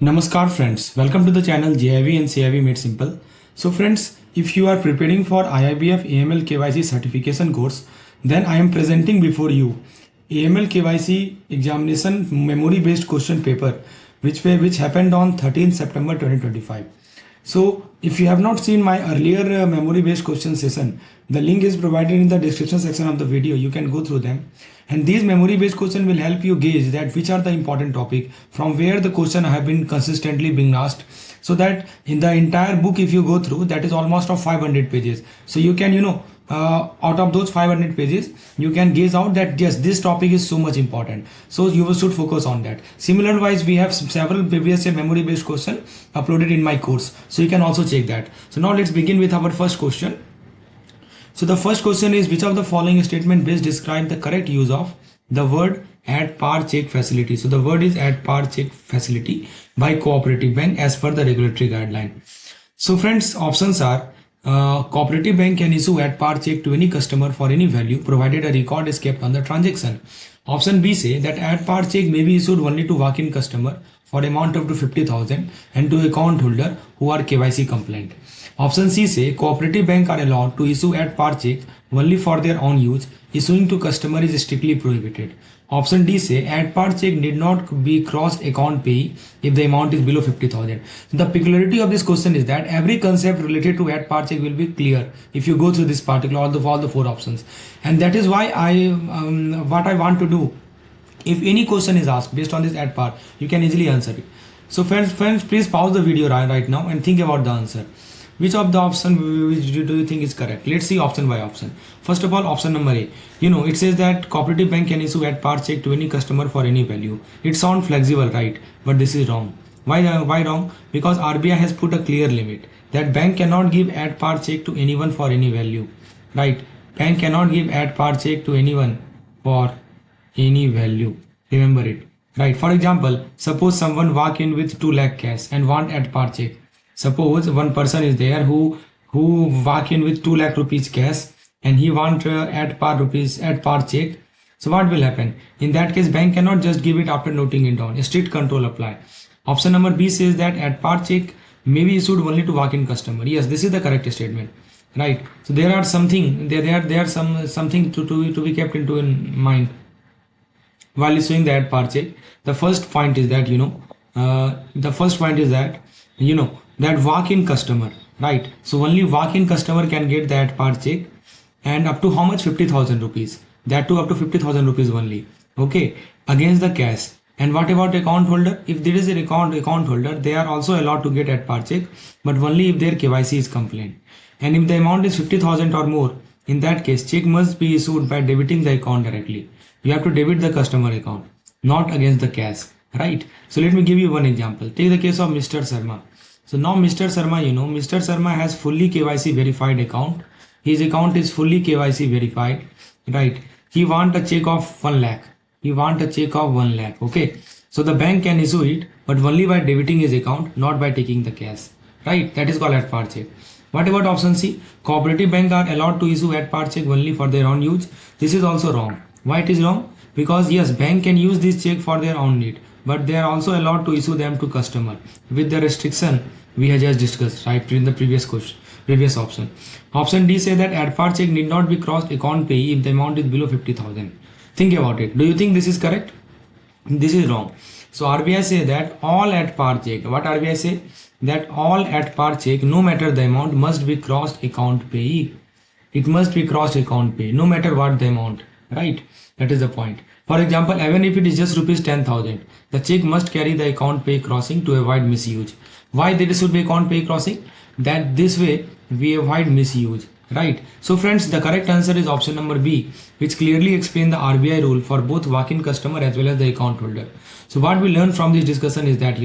Namaskar friends, welcome to the channel JAIIB and CAIIB Made Simple. So friends, if you are preparing for Iibf AML KYC certification course, then I am presenting before you AML KYC examination memory based question paper which happened on 13th September 2025. So if you have not seen my earlier memory based question session, the link is provided in the description section of the video. You can go through them, and these memory based questions will help you gauge that which are the important topic from where the question have been consistently being asked, so that in the entire book if you go through, that is almost of 500 pages, so you can out of those 500 pages you can gauge out that yes, this topic is so much important, so you should focus on that. Similar wise, we have several previous year memory based question uploaded in my course, so you can also check that. So now let's begin with our first question. So the first question is, which of the following statement best describe the correct use of the word at par check facility? So the word is at par check facility by cooperative bank as per the regulatory guideline. So friends, options are cooperative bank can issue at par check to any customer for any value provided a record is kept on the transaction. Option B say that at par check may be issued only to walk-in customer for amount up to 50,000 and to account holder who are KYC compliant. Option C say cooperative bank are allowed to issue at par check only for their own use. Issuing to customer is strictly prohibited. Option D say at par check need not be cross account payee if the amount is below 50,000. The peculiarity of this question is that every concept related to at par check will be clear if you go through this particular all the four options, and that is why what I want to do. If any question is asked based on this at par, you can easily answer it. So friends, please pause the video right now and think about the answer. Which of the option which do you think is correct? Let's see option by option. First of all, option number A. It says that cooperative bank can issue at par check to any customer for any value. It sounds flexible, right? But this is wrong. Why wrong? Because RBI has put a clear limit that bank cannot give at par check to anyone for any value, right? Bank cannot give at par check to anyone for any value. Remember it, right? For example, suppose someone walk in with 2 lakh cash and want at par check. Suppose one person is there who walk in with 2 lakh rupees cash and he want at par check. So what will happen? In that case, bank cannot just give it after noting it down. Strict control apply. Option number B says that at par check may be issued only to walk-in customer. Yes, this is the correct statement, right? So there are something to be kept into in mind while issuing the at par check. The first point is that that walk-in customer, right? So only walk-in customer can get the at par check, and up to how much? 50,000 rupees. That too up to 50,000 rupees only. Okay, against the cash. And what about account holder? If there is an account holder, they are also allowed to get at par check, but only if their KYC is compliant. And if the amount is 50,000 or more, in that case, check must be issued by debiting the account directly. You have to debit the customer account, not against the cash, right? So let me give you one example. Take the case of Mr. Sharma. So now Mr. Sharma, Mr. Sharma has fully KYC verified account. His account is fully KYC verified, right? He want a check of 1 lakh. Okay. So the bank can issue it, but only by debiting his account, not by taking the cash, right? That is called at par check. What about option C? Cooperative bank are allowed to issue at par check only for their own use. This is also wrong. Why it is wrong? Because yes, bank can use this check for their own need, but they are also allowed to issue them to customer with the restriction we have just discussed, right, in the previous option. Option D say that at par check need not be crossed account payee if the amount is below 50,000. Think about it. Do you think this is correct? This is wrong. So RBI say that all at par check. What RBI say? That all at par check, no matter the amount, must be crossed account payee. It must be crossed account payee, no matter what the amount, right? That is the point. For example, even if it is just rupees 10,000, the check must carry the account pay crossing to avoid misuse. Why there should be account pay crossing? That this way we avoid misuse, right? So friends, the correct answer is option number B, which clearly explains the RBI rule for both walk-in customer as well as the account holder. So what we learned from this discussion is that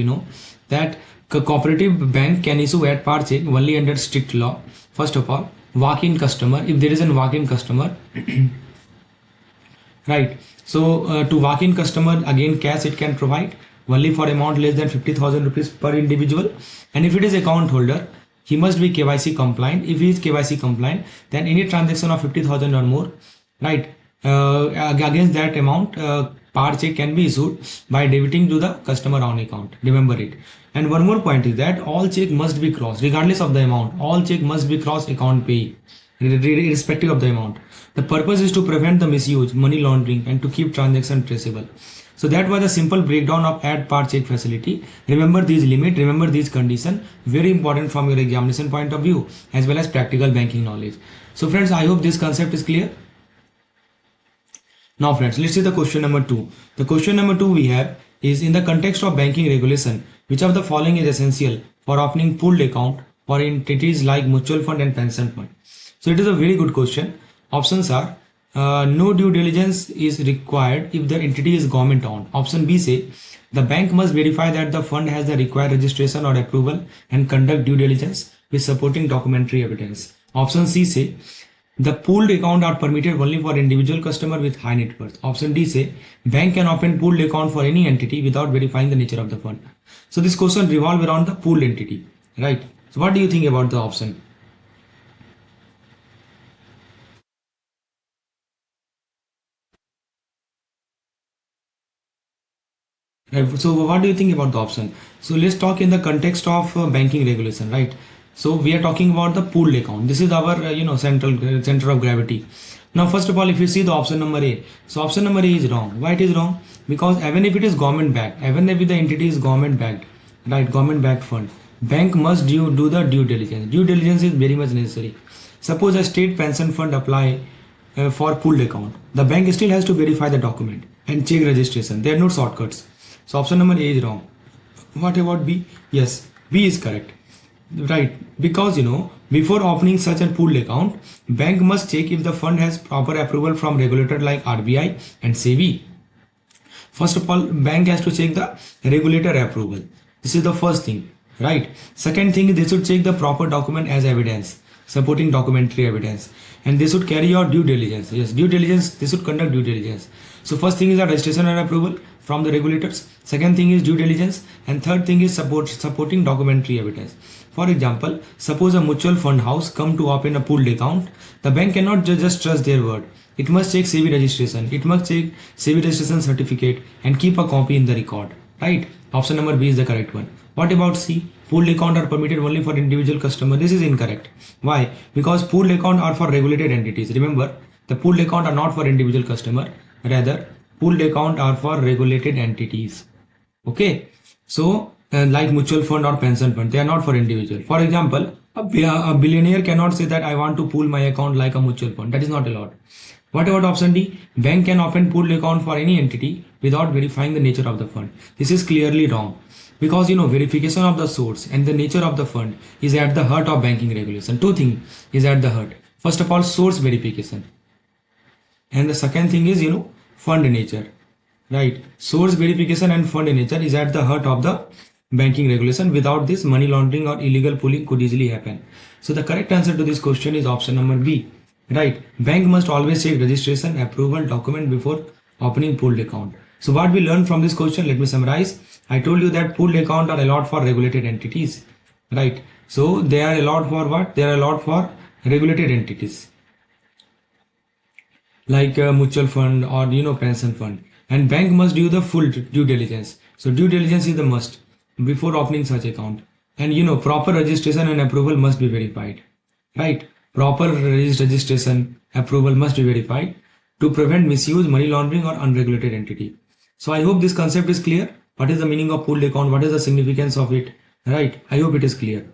that cooperative bank can issue at par check only under strict law. First of all, walk-in customer, if there is a walk-in customer, right? So to walk-in customer, again cash it can provide only for amount less than 50,000 rupees per individual. And if it is account holder, he must be KYC compliant. If he is KYC compliant, then any transaction of 50,000 or more, right, against that amount, par check can be issued by debiting to the customer on account. Remember it. And one more point is that all check must be crossed regardless of the amount. All check must be crossed account pay irrespective of the amount. The purpose is to prevent the misuse, money laundering, and to keep transaction traceable. So that was a simple breakdown of add par check facility. Remember these limit, remember these condition, very important from your examination point of view as well as practical banking knowledge. So friends, I hope this concept is clear. Now friends, let's see the question number 2. The question number 2 we have is, in the context of banking regulation, which of the following is essential for opening pooled account for entities like mutual fund and pension fund? So it is a very good question. Options are no due diligence is required if the entity is government owned. Option B say the bank must verify that the fund has the required registration or approval and conduct due diligence with supporting documentary evidence. Option C say the pooled account are permitted only for individual customer with high net worth. Option D say bank can open pooled account for any entity without verifying the nature of the fund. So this question revolves around the pooled entity, right? So what do you think about the option? So what do you think about the option? So let's talk in the context of banking regulation, right? So we are talking about the pooled account. This is our center of gravity. Now first of all, if you see the option number A, so option number A is wrong. Why it is wrong? Because even if it is government backed, even if the entity is government backed, right, government backed fund, bank must do the due diligence. Due diligence is very much necessary. Suppose a state pension fund apply for pooled account, the bank still has to verify the document and check registration. There are no shortcuts. So option number A is wrong. What about B? Yes, B is correct. Right, because before opening such a pooled account, bank must check if the fund has proper approval from regulator like RBI and SEBI. First of all, bank has to check the regulator approval. This is the first thing, right? Second thing, they should check the proper document as evidence, supporting documentary evidence, and they should carry out due diligence. Yes, due diligence, they should conduct due diligence. So first thing is the registration and approval from the regulators. Second thing is due diligence, and third thing is supporting documentary evidence. For example, suppose a mutual fund house come to open a pooled account, the bank cannot just trust their word. It must check SEBI registration, it must check SEBI registration certificate and keep a copy in the record, right? Option number B is the correct one. What about C? Pooled account are permitted only for individual customer. This is incorrect. Why? Because pooled account are for regulated entities. Remember, the pooled account are not for individual customer. Rather, pooled account are for regulated entities. Okay. So, like mutual fund or pension fund, they are not for individual. For example, a billionaire cannot say that I want to pool my account like a mutual fund. That is not allowed. What about option D? Bank can open pooled account for any entity without verifying the nature of the fund. This is clearly wrong. Because verification of the source and the nature of the fund is at the heart of banking regulation. Two things is at the heart. First of all, source verification. And the second thing is, fund nature. Right? Source verification and fund nature is at the heart of the banking regulation. Without this, money laundering or illegal pooling could easily happen. So the correct answer to this question is option number B. Right? Bank must always check registration, approval, document before opening pooled account. So what we learned from this question, let me summarize. I told you that pooled account are allowed for regulated entities. Right? So they are allowed for what? They are allowed for regulated entities. Like a mutual fund or pension fund. And bank must do the full due diligence. So due diligence is the must before opening such account. And proper registration and approval must be verified. Right? Proper registration, approval must be verified to prevent misuse, money laundering or unregulated entity. So I hope this concept is clear. What is the meaning of pooled account? What is the significance of it? Right? I hope it is clear.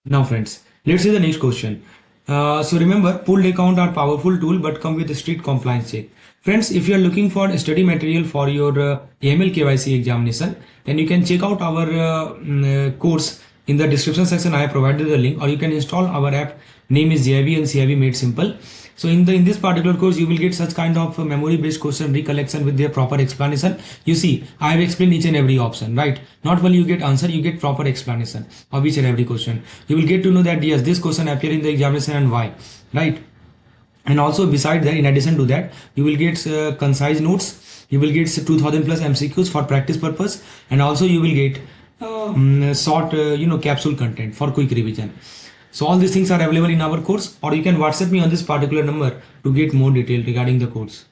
Now friends, let's see the next question. So remember, pooled account are powerful tool but come with a strict compliance check. Friends, if you are looking for study material for your AML KYC examination, then you can check out our course in the description section. I have provided the link, or you can install our app. Name is JAIIB and CAIIB Made Simple. So in this particular course, you will get such kind of memory based question recollection with their proper explanation. You see, I have explained each and every option, right? Not only you get answer, you get proper explanation of each and every question. You will get to know that yes, this question appear in the examination and why, right? And also beside that, in addition to that, you will get concise notes. You will get 2000 plus MCQs for practice purpose, and also you will get short capsule content for quick revision. So all these things are available in our course, or you can WhatsApp me on this particular number to get more detail regarding the course.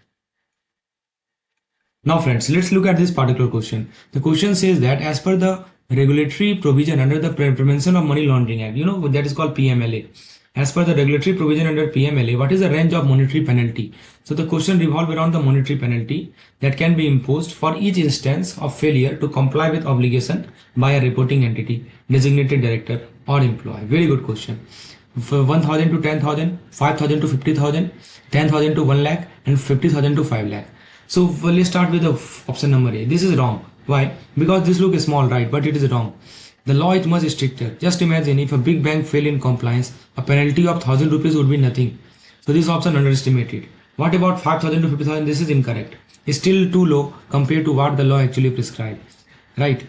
Now friends, let's look at this particular question. The question says that as per the regulatory provision under the Prevention of Money Laundering Act, that is called PMLA. As per the regulatory provision under PMLA, what is the range of monetary penalty? So the question revolves around the monetary penalty that can be imposed for each instance of failure to comply with obligation by a reporting entity, designated director or employee. Very good question. For 1,000 to 10,000, 5,000 to 50,000, 10,000 to 1 lakh and 50,000 to 5 lakh. So let's start with the option number A. This is wrong. Why? Because this looks small, right? But it is wrong. The law is much stricter. Just imagine if a big bank fail in compliance, a penalty of 1,000 rupees would be nothing. So this option underestimated. What about 5,000 to 50,000? This is incorrect. It's still too low compared to what the law actually prescribed. Right?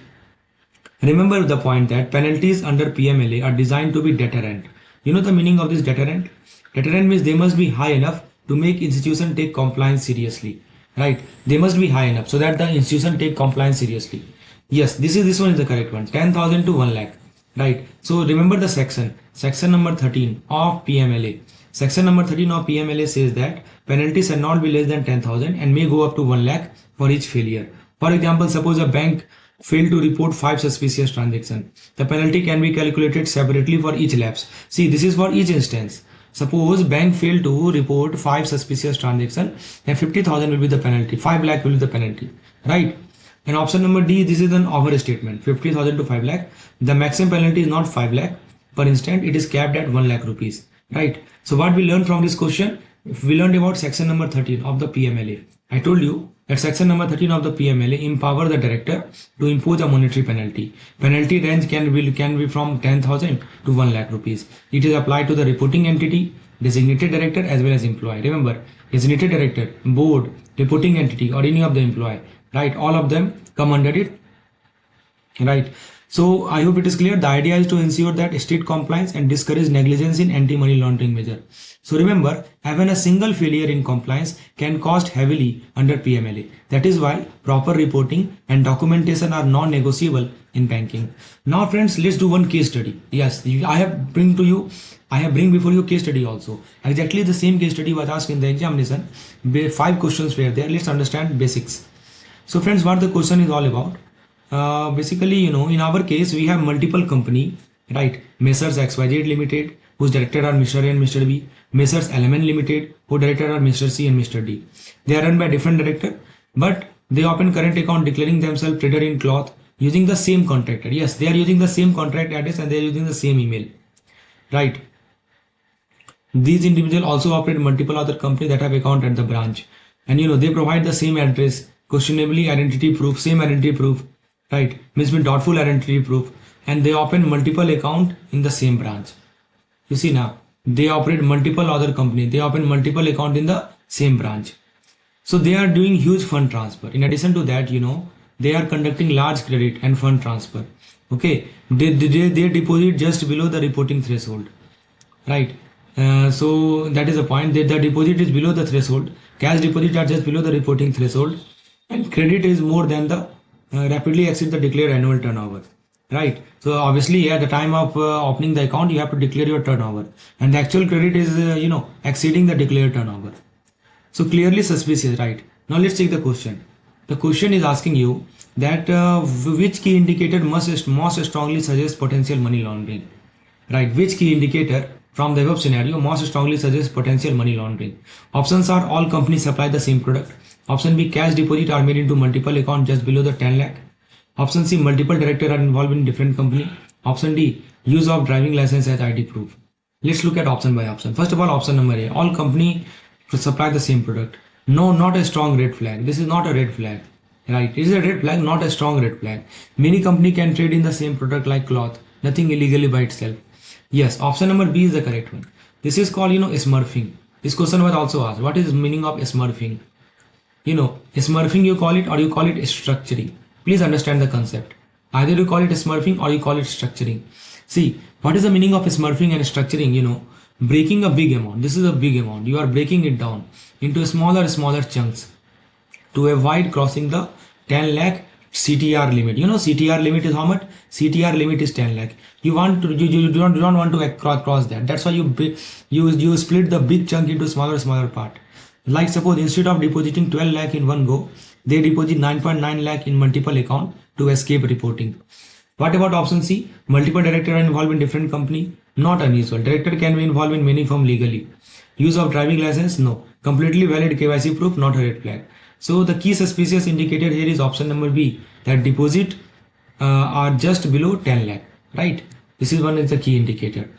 Remember the point that penalties under PMLA are designed to be deterrent. You know the meaning of this deterrent? Deterrent means they must be high enough to make institution take compliance seriously. Right? They must be high enough so that the institution take compliance seriously. Yes, this one is the correct one. 10,000 to 1 lakh. Right? So remember the section number 13 of PMLA. Section number 13 of PMLA says that penalties shall not be less than 10,000 and may go up to 1 lakh for each failure. For example, suppose a bank failed to report 5 suspicious transactions. The penalty can be calculated separately for each lapse. See, this is for each instance. Suppose bank failed to report 5 suspicious transactions, then 50,000 will be the penalty, 5 lakh will be the penalty, right? And option number D, this is an overstatement, 50,000 to 5 lakh. The maximum penalty is not 5 lakh per instant, it is capped at 1 lakh rupees, right? So what we learned from this question, we learned about section number 13 of the PMLA. I told you that section number 13 of the PMLA empower the director to impose a monetary penalty. Penalty range can be from 10,000 to 1 lakh rupees. It is applied to the reporting entity, designated director as well as employee. Remember, designated director, board, reporting entity or any of the employee, right? All of them come under it, right? So I hope it is clear. The idea is to ensure that strict compliance and discourage negligence in anti-money laundering measure. So remember, even a single failure in compliance can cost heavily under PMLA. That is why proper reporting and documentation are non-negotiable in banking. Now friends, let's do one case study. Yes, I have bring before you case study also. Exactly the same case study was asked in the examination. 5 questions were there. Let's understand basics. So friends, what the question is all about? Basically, in our case, we have multiple company, right? Messrs XYZ Limited, whose director are Mr. A and Mr. B. Messrs LMN Limited, whose director are Mr. C and Mr. D. They are run by different director, but they open current account declaring themselves trader in cloth using the same contractor. Yes, they are using the same contract address and they are using the same email, right? These individuals also operate multiple other companies that have account at the branch, and they provide the same address, questionably identity proof, same identity proof. Right, means doubtful identity proof, and they open multiple account in the same branch. You see now, they operate multiple other company. They open multiple account in the same branch. So they are doing huge fund transfer. In addition to that, they are conducting large credit and fund transfer. Okay, they deposit just below the reporting threshold. Right. So that is the point. That the deposit is below the threshold. Cash deposit are just below the reporting threshold, and credit is more than the rapidly exceed the declared annual turnover, right? So obviously at the time of opening the account, you have to declare your turnover, and the actual credit is exceeding the declared turnover. So clearly suspicious, right? Now let's take the question. The question is asking you that which key indicator most strongly suggests potential money laundering, right? Which key indicator from the above scenario most strongly suggests potential money laundering? Options are all companies supply the same product. Option B, cash deposit are made into multiple accounts just below the 10 lakh. Option C, multiple directors are involved in different company. Option D, use of driving license as ID proof. Let's look at option by option. First of all, option number A, all company supply the same product. No, not a strong red flag. This is not a red flag, right? It is a red flag, not a strong red flag. Many company can trade in the same product like cloth, nothing illegally by itself. Yes, option number B is the correct one. This is called, smurfing. This question was also asked. What is the meaning of smurfing? Smurfing you call it, or you call it structuring. Please understand the concept. Either you call it smurfing or you call it structuring. See, what is the meaning of smurfing and structuring? Breaking a big amount. This is a big amount. You are breaking it down into smaller chunks to avoid crossing the 10 lakh CTR limit. You know CTR limit is how much? CTR limit is 10 lakh. You want to you don't want to cross that. That's why you split the big chunk into smaller part. Like suppose instead of depositing 12 lakh in one go, they deposit 9.9 lakh in multiple account to escape reporting. What about option C? Multiple directors are involved in different company. Not unusual. Director can be involved in many firms legally. Use of driving license? No. Completely valid KYC proof? Not a red flag. So the key suspicious indicator here is option number B, that deposit are just below 10 lakh, right? This is one is the key indicator.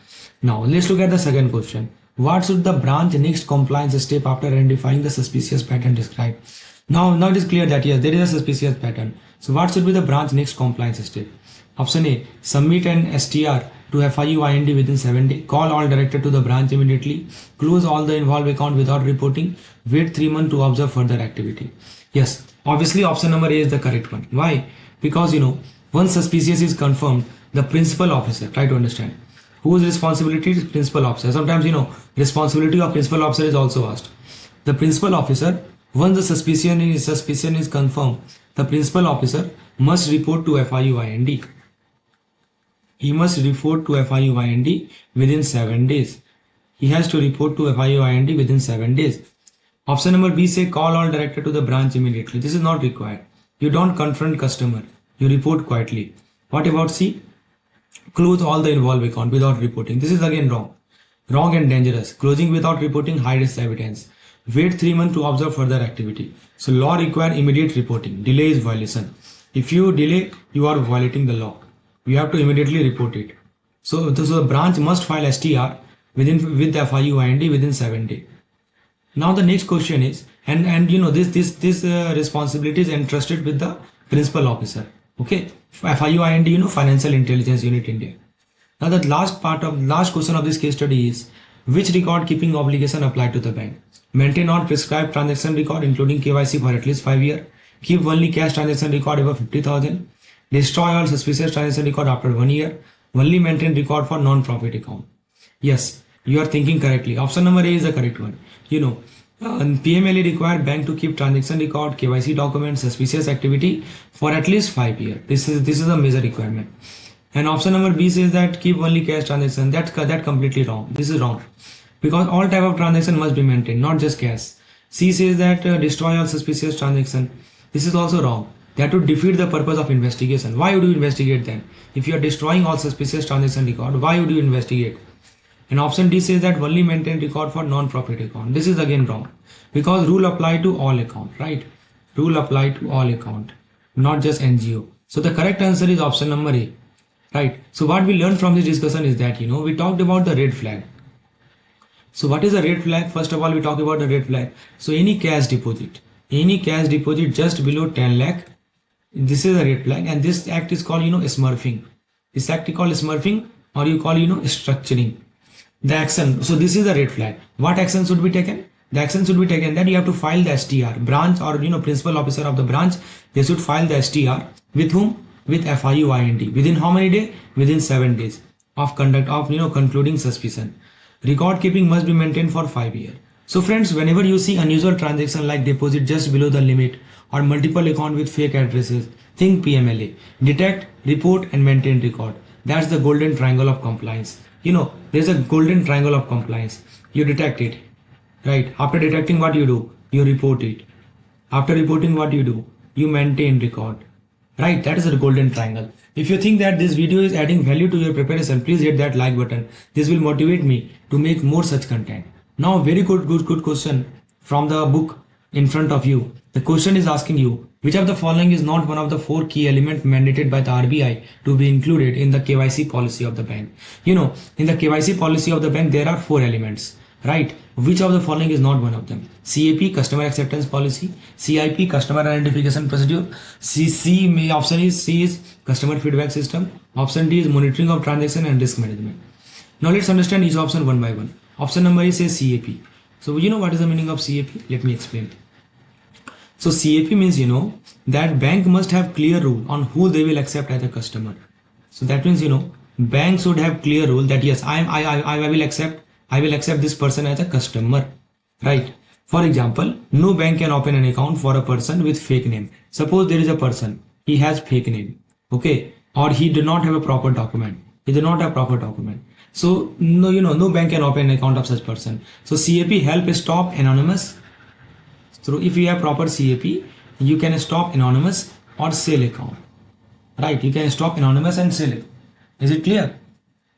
Now let's look at the second question. What should the branch next compliance step after identifying the suspicious pattern described? Now it is clear that yes, there is a suspicious pattern. So what should be the branch next compliance step? Option A, submit an STR to FIU-IND within 7 days. Call all director to the branch immediately. Close all the involved account without reporting. Wait 3 months to observe further activity. Yes, obviously option number A is the correct one. Why? Because once suspicious is confirmed, the principal officer, try to understand, whose responsibility is principal officer. Sometimes responsibility of principal officer is also asked. The principal officer, once the suspicion is confirmed, the principal officer must report to FIU-IND. He must report to FIU-IND within 7 days. He has to report to FIU-IND within 7 days. Option number B say call all director to the branch immediately. This is not required. You don't confront customer. You report quietly. What about C? Close all the involved account without reporting. This is again wrong. Wrong and dangerous. Closing without reporting hides evidence. Wait 3 months to observe further activity. So law require immediate reporting. Delay is violation. If you delay, you are violating the law. You have to immediately report it. So the branch must file STR with the FIU-IND within 7 days. Now the next question is, this responsibility is entrusted with the principal officer. Okay, FIU-IND, Financial Intelligence Unit India. Now the last question of this case study is, which record keeping obligation apply to the bank? Maintain all prescribed transaction record including KYC for at least 5 years. Keep only cash transaction record above 50,000. Destroy all suspicious transaction record after 1 year. Only maintain record for non-profit account. Yes, you are thinking correctly. Option number A is the correct one. PMLA require bank to keep transaction record, KYC documents, suspicious activity for at least 5 years. This is a major requirement. And option number B says that keep only cash transaction. That's completely wrong. This is wrong. Because all type of transaction must be maintained, not just cash. C says that destroy all suspicious transaction. This is also wrong. That would defeat the purpose of investigation. Why would you investigate then? If you are destroying all suspicious transaction record, why would you investigate? And option D says that only maintain record for non-profit account. This is again wrong. Because rule apply to all account, right? Rule apply to all account, not just NGO. So the correct answer is option number A, right? So what we learned from this discussion is that, we talked about the red flag. So what is a red flag? First of all, we talk about the red flag. So any cash deposit just below 10 lakh, this is a red flag, and this act is called smurfing. This act is called smurfing, or you call structuring. The action, so this is a red flag. What action should be taken? The action should be taken that you have to file the STR. Branch or principal officer of the branch, they should file the STR with whom? With FIU-IND. Within how many days? Within 7 days of conduct of concluding suspicion. Record keeping must be maintained for 5 years. So friends, whenever you see unusual transaction like deposit just below the limit or multiple account with fake addresses, think PMLA. Detect, report and maintain record. That's the golden triangle of compliance. There's a golden triangle of compliance. You detect it, right? After detecting, what you do? You report it. After reporting, what you do? You maintain record, right? That is a golden triangle. If you think that this video is adding value to your preparation, please hit that like button. This will motivate me to make more such content. Now, very good question from the book in front of you. The question is asking you, which of the following is not one of the 4 key elements mandated by the RBI to be included in the KYC policy of the bank? In the KYC policy of the bank, there are 4 elements, right? Which of the following is not one of them? CAP, customer acceptance policy. CIP, customer identification procedure. Option C is customer feedback system. Option D is monitoring of transaction and risk management. Now let's understand each option one by one. Option number A says CAP. So what is the meaning of CAP? Let me explain. So CAP means that bank must have clear rule on who they will accept as a customer. So that means bank should have clear rule that yes, I will accept this person as a customer, right? For example, no bank can open an account for a person with fake name. Suppose there is a person he has fake name, okay, or he did not have a proper document. He did not have proper document. So no, no bank can open an account of such person. So CAP help stop anonymous. So if you have proper CAP, you can stop anonymous or sale account. Right? You can stop anonymous and sell it. Is it clear?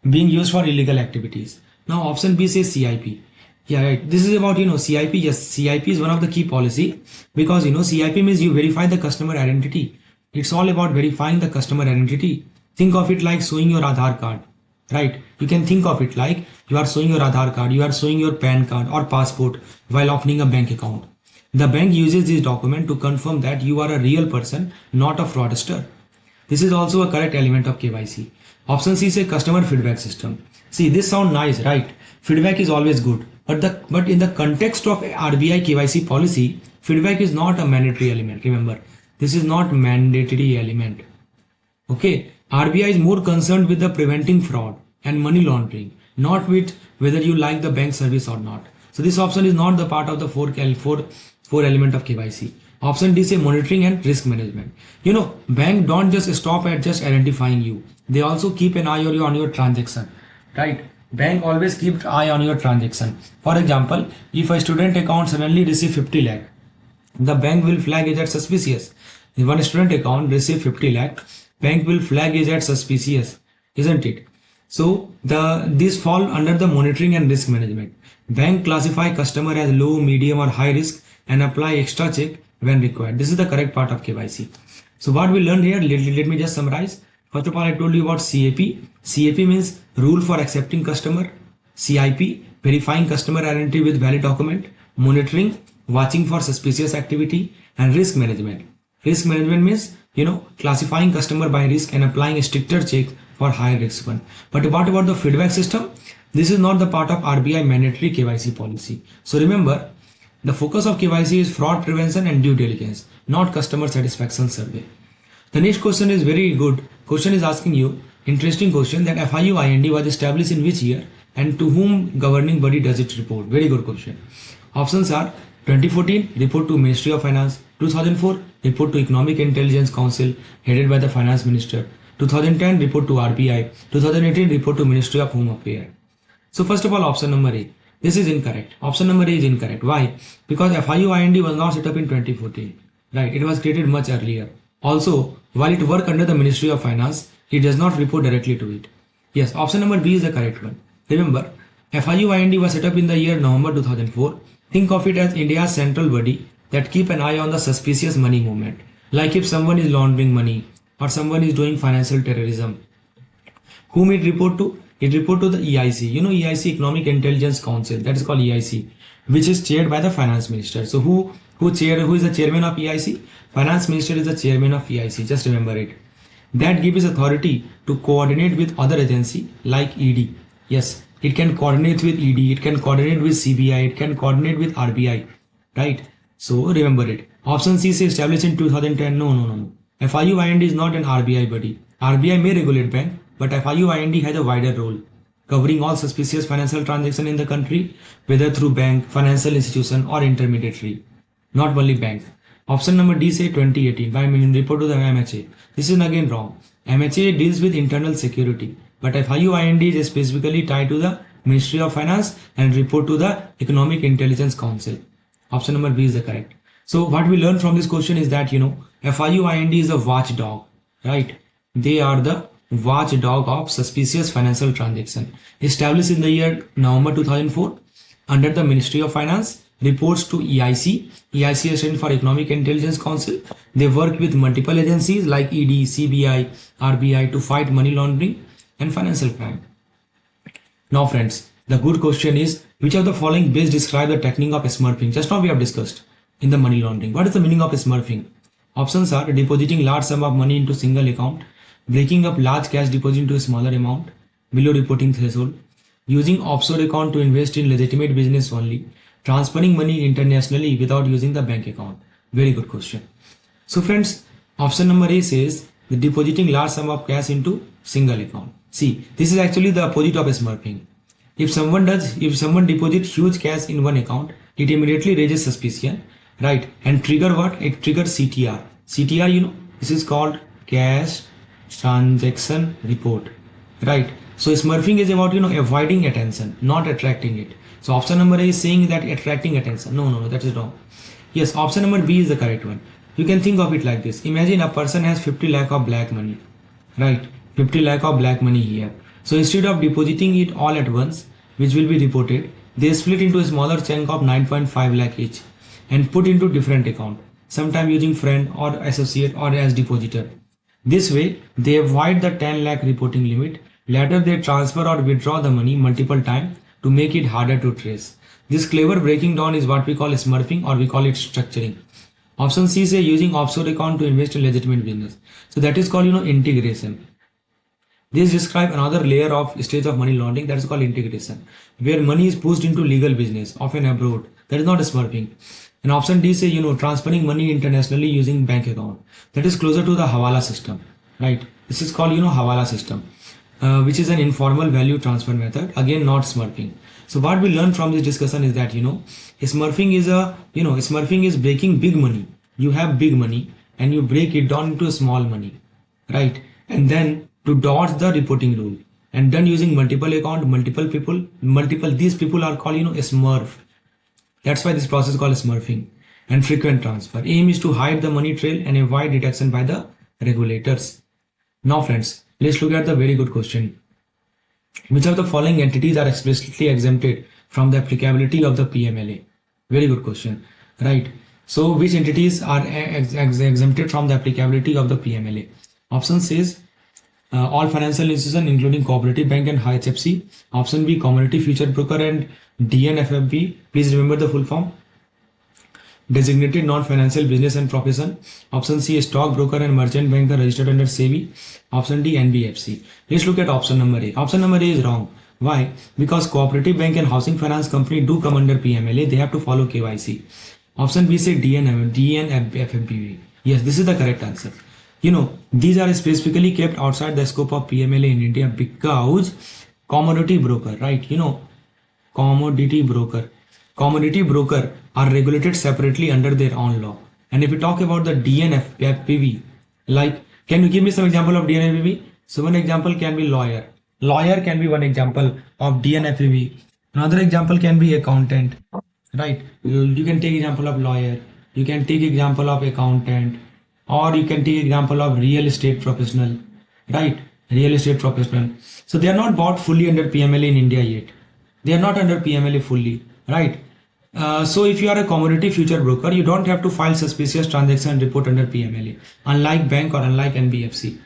Being used for illegal activities. Now option B says CIP. Yeah, right. This is about, CIP. Yes, CIP is one of the key policy because, CIP means you verify the customer identity. It's all about verifying the customer identity. Think of it like showing your Aadhaar card, right? You can think of it like you are showing your Aadhaar card, you are showing your PAN card or passport while opening a bank account. The bank uses this document to confirm that you are a real person, not a fraudster. This is also a correct element of KYC. Option C is customer feedback system. See, this sounds nice, right? Feedback is always good. But in the context of RBI KYC policy, feedback is not a mandatory element. Remember, this is not mandatory element. Okay, RBI is more concerned with the preventing fraud and money laundering, not with whether you like the bank service or not. So this option is not the part of the four element of KYC. Option D say monitoring and risk management. Bank don't just stop at just identifying you. They also keep an eye on your transaction, right? Bank always keeps eye on your transaction. For example, if a student account suddenly receive 50 lakh, the bank will flag it as suspicious. If one student account receive 50 lakh, bank will flag it as suspicious, isn't it? So these fall under the monitoring and risk management. Bank classify customer as low, medium or high risk and apply extra check when required. This is the correct part of KYC. So what we learned here, let me just summarize. First of all, I told you about CAP. CAP means rule for accepting customer. CIP, verifying customer identity with valid document. Monitoring, watching for suspicious activity. And risk management. Risk management means, classifying customer by risk and applying a stricter check for higher risk one. But what about the feedback system? This is not the part of RBI mandatory KYC policy. So remember, the focus of KYC is fraud prevention and due diligence, not customer satisfaction survey. The next question is very good. Question is asking you, interesting question, that FIU-IND was established in which year and to whom governing body does it report? Very good question. Options are 2014, report to Ministry of Finance. 2004, report to Economic Intelligence Council headed by the Finance Minister. 2010, report to RBI. 2018, report to Ministry of Home Affairs. So first of all, option number A. This is incorrect. Option number A is incorrect. Why? Because FIU-IND was not set up in 2014. Right? It was created much earlier. Also, while it works under the Ministry of Finance, it does not report directly to it. Yes, option number B is the correct one. Remember, FIU-IND was set up in the year November 2004. Think of it as India's central body that keep an eye on the suspicious money movement. Like if someone is laundering money or someone is doing financial terrorism. Whom it report to? It report to the EIC. EIC, Economic Intelligence Council. That is called EIC, which is chaired by the Finance Minister. So who is the chairman of EIC? Finance Minister is the chairman of EIC. Just remember it. That gives authority to coordinate with other agency like ED. Yes, it can coordinate with ED. It can coordinate with CBI. It can coordinate with RBI. Right? So remember it. Option C is established in 2010. No. FIU-IND is not an RBI body. RBI may regulate bank, but FIU-IND has a wider role, covering all suspicious financial transactions in the country, whether through bank, financial institution or intermediary, not only bank. Option number D say 2018. Why mean report to the MHA? This is again wrong. MHA deals with internal security, but FIU-IND is specifically tied to the Ministry of Finance and report to the Economic Intelligence Council. Option number B is the correct. So what we learn from this question is that FIU-IND is a watchdog, right? They are the watchdog of suspicious financial transaction. Established in the year November 2004 under the Ministry of Finance, reports to EIC. EIC stands for Economic Intelligence Council. They work with multiple agencies like ED, CBI, RBI to fight money laundering and financial crime. Now friends, the good question is, which of the following best describe the technique of smurfing? Just now we have discussed in the money laundering. What is the meaning of smurfing? Options are depositing large sum of money into single account, breaking up large cash deposit into a smaller amount below reporting threshold, using offshore account to invest in legitimate business only, transferring money internationally without using the bank account. Very good question. So friends, option number A says the depositing large sum of cash into single account. See, this is actually the opposite of smurfing. If someone deposits huge cash in one account, it immediately raises suspicion, right? And trigger what? It triggers CTR. CTR, This is called cash transaction report, right? So smurfing is about avoiding attention, not attracting it. So option number A is saying that attracting attention. No, that is wrong. Yes, option number B is the correct one. You can think of it like this. Imagine a person has 50 lakh of black money, right? 50 lakh of black money here. So instead of depositing it all at once, which will be reported, they split into a smaller chunk of 9.5 lakh each and put into different account, sometime using friend or associate or as depositor. This way, they avoid the 10 lakh reporting limit. Later, they transfer or withdraw the money multiple times to make it harder to trace. This clever breaking down is what we call smurfing, or we call it structuring. Option C say using offshore account to invest in legitimate business. So that is called integration. This describes another layer of stage of money laundering, that is called integration, where money is pushed into legal business, often abroad. That is not smurfing. And option D say transferring money internationally using bank account. That is closer to the hawala system, right? This is called hawala system, which is an informal value transfer method. Again, not smurfing. So what we learn from this discussion is that smurfing is breaking big money. You have big money and you break it down into small money, right? And then to dodge the reporting rule, and done using multiple account, multiple people, these people are called smurf. That's why this process is called smurfing. And frequent transfer. Aim is to hide the money trail and avoid detection by the regulators. Now friends, let's look at the very good question. Which of the following entities are explicitly exempted from the applicability of the PMLA? Very good question, right? So which entities are exempted from the applicability of the PMLA? Option says all financial institutions including cooperative bank and HFC. Option B, commodity future broker and DNFFB. Please remember the full form. Designated non-financial business and profession. Option C, stock broker and merchant banker registered under SEBI. Option D, NBFC. Let's look at option number A. Option number A is wrong. Why? Because cooperative bank and housing finance company do come under PMLA. They have to follow KYC. Option B say DNFFB. Yes, this is the correct answer. These are specifically kept outside the scope of PMLA in India because commodity broker, right? Commodity broker are regulated separately under their own law. And if we talk about the DNFPV, like, can you give me some example of DNFPV? So one example can be lawyer. Lawyer can be one example of DNFPV. Another example can be accountant, right? You can take example of lawyer. You can take example of accountant, or you can take example of real estate professional, right? Real estate professional. So they are not bought fully under PMLA in India yet. They are not under PMLA fully, right? So if you are a commodity future broker, you don't have to file suspicious transaction report under PMLA, unlike bank or unlike NBFC.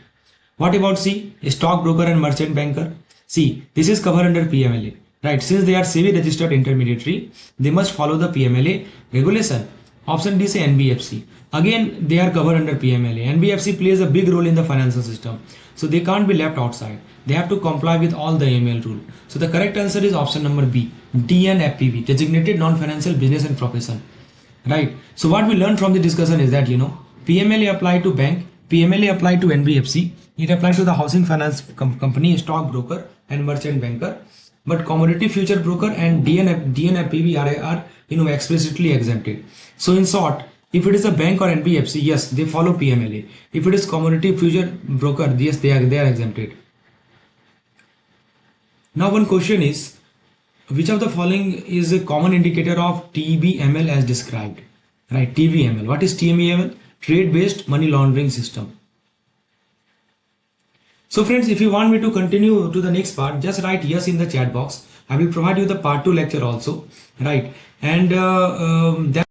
What about C, stock broker and merchant banker? See, this is covered under PMLA, right? Since they are SEBI registered intermediary, they must follow the PMLA regulation. Option D say NBFC. Again, they are covered under PMLA. NBFC plays a big role in the financial system, so they can't be left outside. They have to comply with all the AML rule. So the correct answer is option number B, DNFPB, designated non-financial business and profession, right? So what we learned from the discussion is that PMLA apply to bank, PMLA apply to NBFC, it applies to the housing finance company, stock broker and merchant banker, but commodity future broker and DNFPB are explicitly exempted. So in short, if it is a bank or NBFC, yes, they follow PMLA. If it is commodity future broker, yes, they are exempted. Now one question is, which of the following is a common indicator of TBML as described? Right, TBML. What is TBML? Trade-based money laundering system. So friends, if you want me to continue to the next part, just write yes in the chat box. I will provide you the part 2 lecture also, right? And that